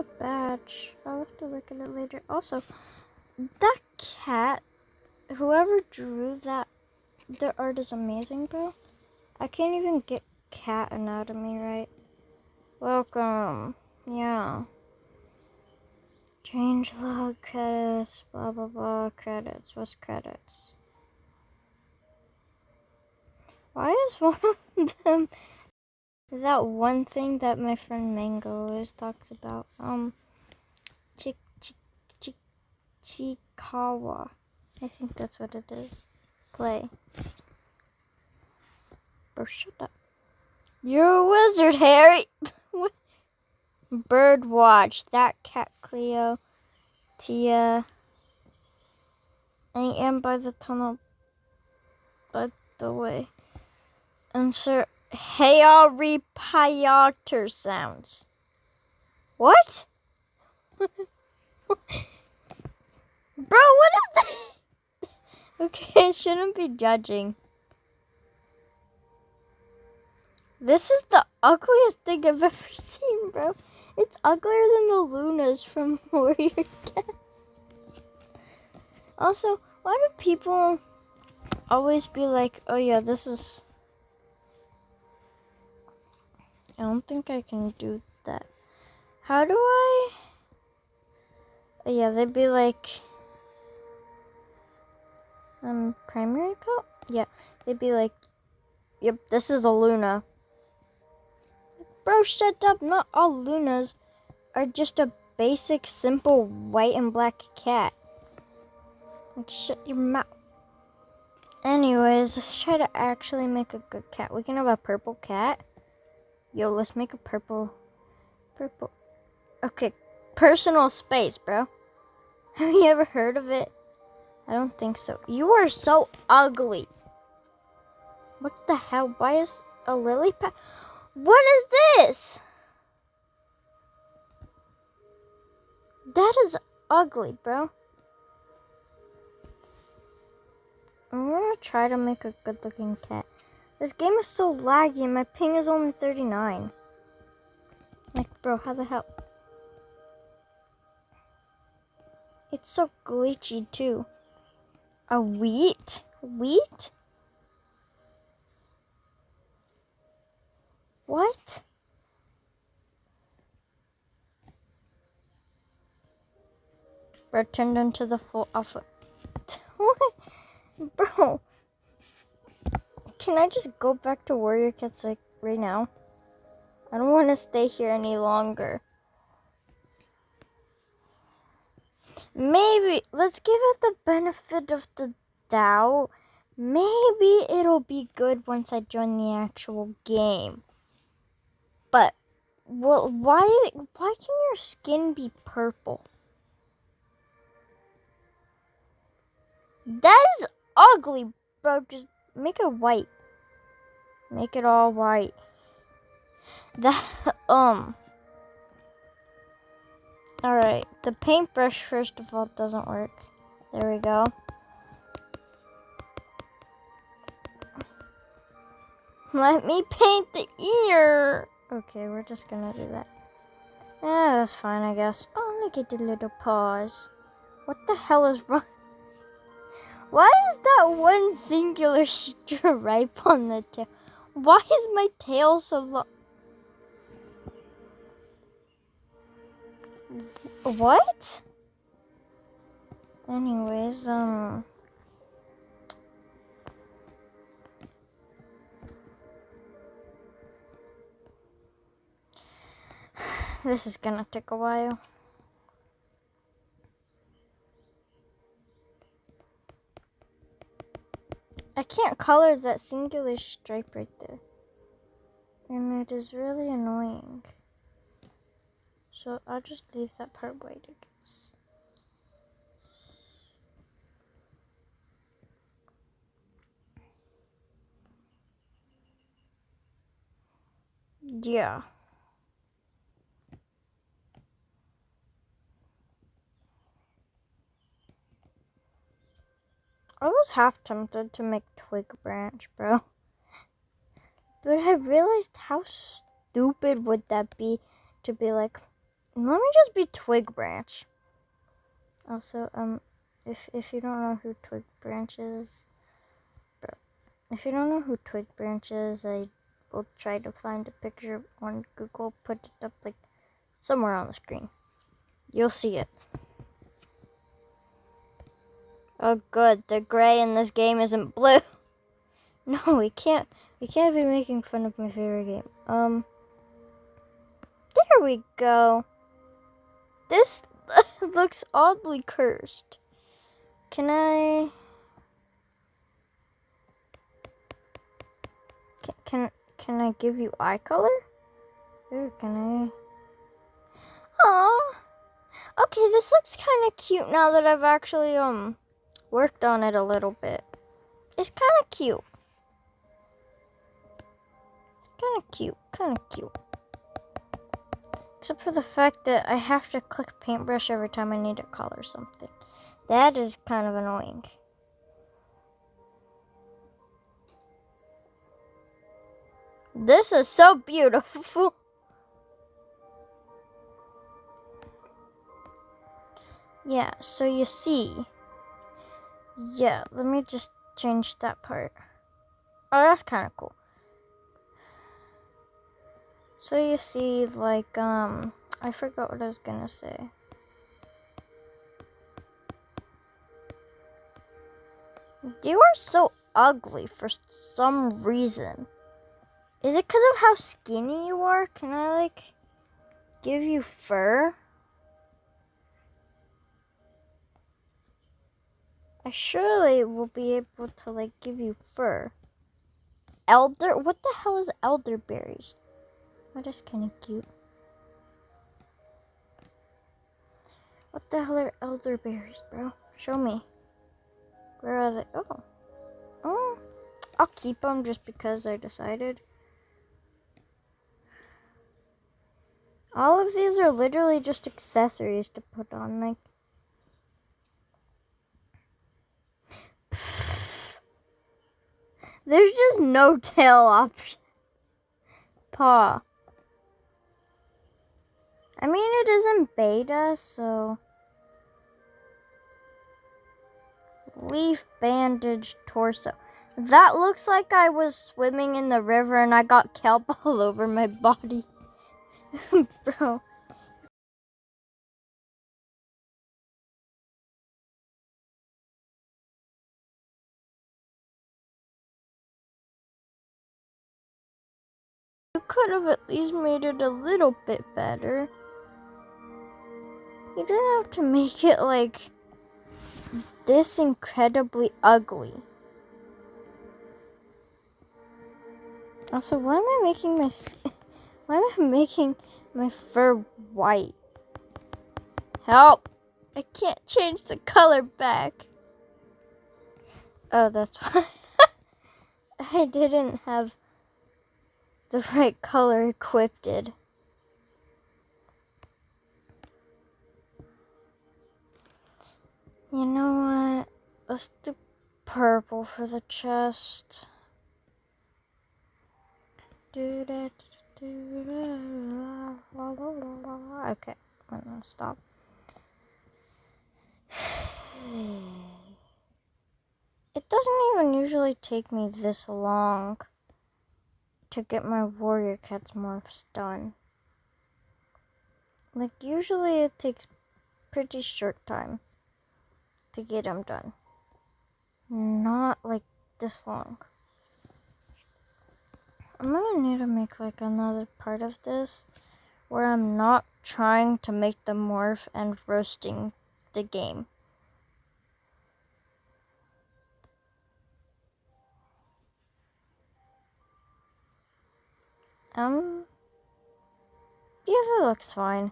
a badge. I'll have to look at it later. Also, that cat, whoever drew that, their art is amazing, bro. I can't even get cat anatomy right. Welcome. Yeah. Change log credits, blah blah blah, credits. What's credits? Why is one of them that one thing that my friend Mango always talks about? Chikawa. I think that's what it is. Play. Bro, shut up. You're a wizard, Harry! Bird watch. That cat Cleo. Tia. I am by the tunnel. By the way. Insert hey all repiator sounds. What? Bro, what is that? Okay, I shouldn't be judging. This is the ugliest thing I've ever seen, bro. It's uglier than the Lunas from Warrior Cat. Also, why do people always be like, oh yeah, this is... I don't think I can do that. How do I... Oh yeah, they'd be like... primary coat? Yeah, they'd be like, yep, this is a Luna. Bro, shut up. Not all Lunas are just a basic, simple white and black cat. Like, shut your mouth. Anyways, let's try to actually make a good cat. We can have a purple cat. Yo, let's make a purple. Okay, personal space, bro. Have you ever heard of it? I don't think so. You are so ugly. What the hell? Why is a lily pad? What is this? That is ugly, bro. I'm gonna try to make a good looking cat. This game is so laggy and my ping is only 39. Like, bro, how the hell? It's so glitchy too. A wheat? Wheat? What? Bro, turned into the full alpha. What? Bro. Can I just go back to Warrior Cats like right now? I don't want to stay here any longer. Maybe, let's give it the benefit of the doubt. Maybe it'll be good once I join the actual game. But, well, why can your skin be purple? That is ugly, bro. Just make it white. Make it all white. That, Alright, the paintbrush, first of all, doesn't work. There we go. Let me paint the ear. Okay, we're just gonna do that. Yeah, that's fine, I guess. Oh, look at the little paws. What the hell is wrong? Why is that one singular stripe on the tail? Why is my tail so long? What? Anyways, this is gonna take a while. I can't color that singular stripe right there. And it is really annoying. So I'll just leave that part white, I guess. Yeah. I was half tempted to make Twig Branch, bro. But I realized how stupid would that be to be like, Let me just be Twig Branch. Also, if you don't know who Twig Branch is, bro, if you don't know who Twig Branch is, I will try to find a picture on Google, put it up like somewhere on the screen. You'll see it. Oh, good. The gray in this game isn't blue. No, we can't be making fun of my favorite game. There we go. This looks oddly cursed. Can I give you eye color? Or can I? Oh, okay. This looks kind of cute now that I've actually worked on it a little bit. It's kind of cute. Kind of cute. Except for the fact that I have to click paintbrush every time I need to color something. That is kind of annoying. This is so beautiful. Yeah, so you see. Yeah, let me just change that part. Oh, that's kind of cool. So you see, like, I forgot what I was gonna say. You are so ugly for some reason. Is it because of how skinny you are? Can I, like, give you fur? I surely will be able to, like, give you fur. What the hell is elderberries? That is kind of cute. What the hell are elderberries, bro? Show me. Where are they? Oh, I'll keep them just because I decided. All of these are literally just accessories to put on, like. There's just no tail options. Paw. I mean, it isn't beta, so. Leaf, bandage, torso. That looks like I was swimming in the river and I got kelp all over my body. Bro. You could have at least made it a little bit better. You didn't have to make it like this incredibly ugly. Also, why am I making my fur white? Help! I can't change the color back. Oh, that's why. I didn't have the right color equipped. You know what? Let's do purple for the chest. Okay, I'm gonna stop. It doesn't even usually take me this long to get my warrior cat's morphs done. Like, usually it takes pretty short time to get them done. Not like this long. I'm gonna need to make like another part of this where I'm not trying to make the morph and roasting the game. Yeah, that looks fine.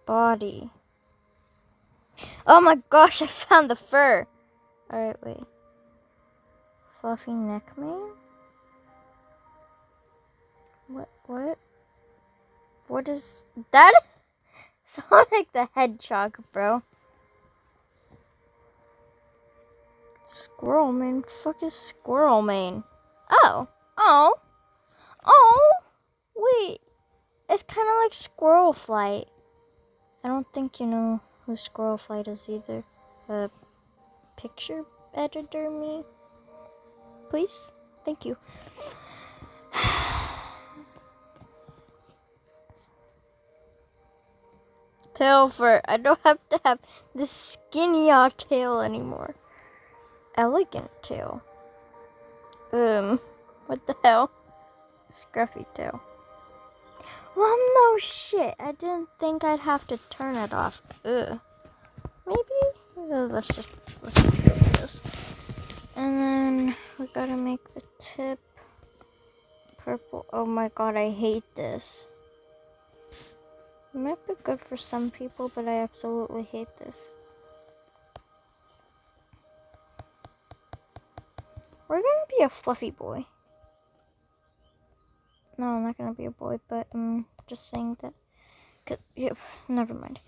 Body. Oh my gosh, I found the fur. Alright, wait. Fluffy neck mane? What is that? Sonic the Hedgehog, bro. Squirrel mane? Fuck is squirrel mane? Oh. Wait. It's kind of like Squirrel Flight. I don't think you know who Squirrel Flight is either. Picture editor me, please. Thank you. Tail fur. I don't have to have this skinny tail anymore. Elegant tail. What the hell? Scruffy tail. Well, no shit. I didn't think I'd have to turn it off. Ugh. Maybe? Let's do this. And then we gotta make the tip purple. Oh my god, I hate this. It might be good for some people, but I absolutely hate this. We're gonna be a fluffy boy. No, I'm not gonna be a boy, but just saying that. Yep, never mind.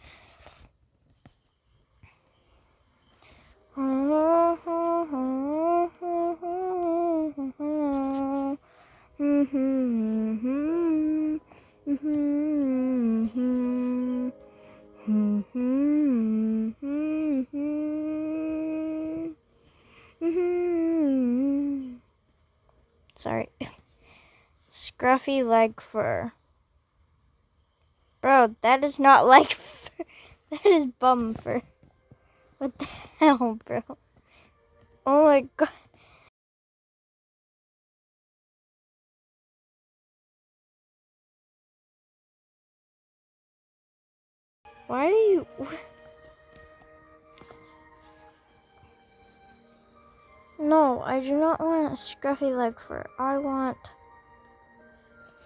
Sorry. Scruffy leg fur. Bro, that is not leg fur. That is bum fur. What the hell, bro? Oh my god. Why do you... No, I do not want a scruffy leg fur. I want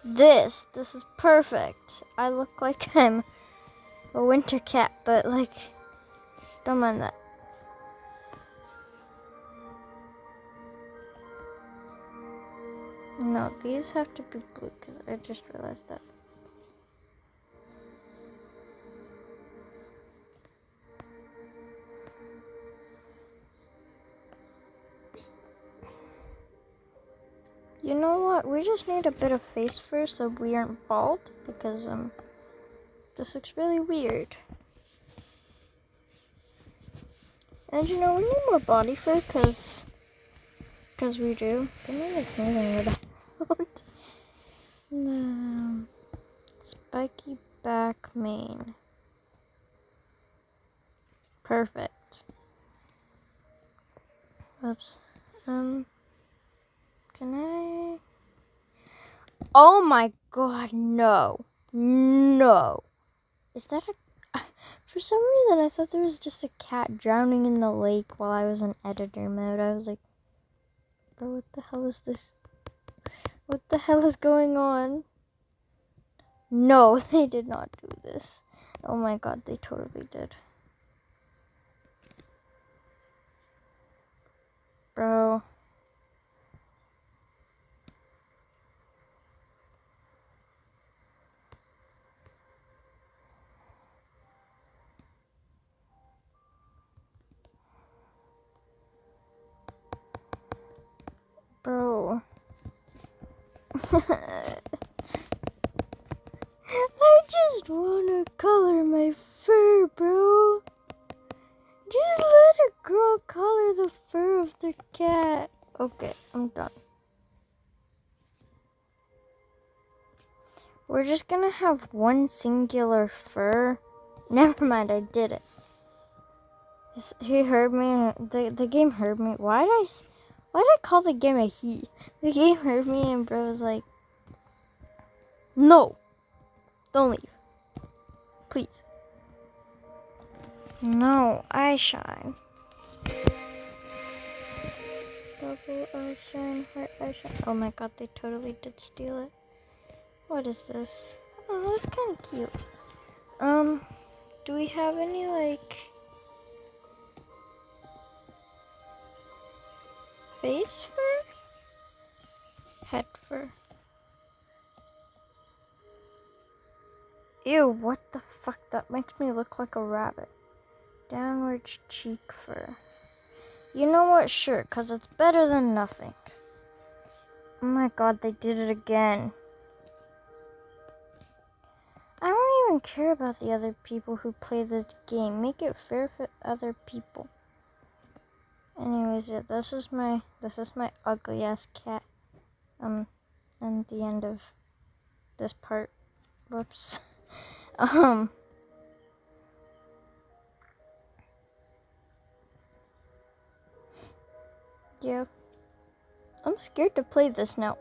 this. This is perfect. I look like I'm a winter cat, but like, don't mind that. No, these have to be blue because I just realized that. You know what? We just need a bit of face fur so we aren't bald because this looks really weird. And you know, we need more body fur because we do. Give me this sneezing without. No. Spiky back mane. Perfect. Oops. Can I? Oh my god, no. No. Is that a... For some reason, I thought there was just a cat drowning in the lake while I was in editor mode. I was like, bro, what the hell is this? What the hell is going on? No, they did not do this. Oh my god, they totally did. Bro. Bro. I just wanna color my fur, bro. Just let a girl color the fur of their cat. Okay, I'm done. We're just gonna have one singular fur. Never mind, I did it. He heard me. The game heard me. Why did I call the game a he? The game heard me and bro was like, no, don't leave, please. No, I shine. Double eye shine, heart eye shine. Oh my god, they totally did steal it. What is this? Oh, that's kind of cute. Do we have any like face fur? Head fur. Ew, what the fuck? That makes me look like a rabbit. Downwards cheek fur. You know what? Sure, because it's better than nothing. Oh my god, they did it again. don't care about the other people who play this game. Make it fair for other people. Anyways, yeah, this is my ugly ass cat. And the end of this part. Whoops. Yeah. I'm scared to play this now.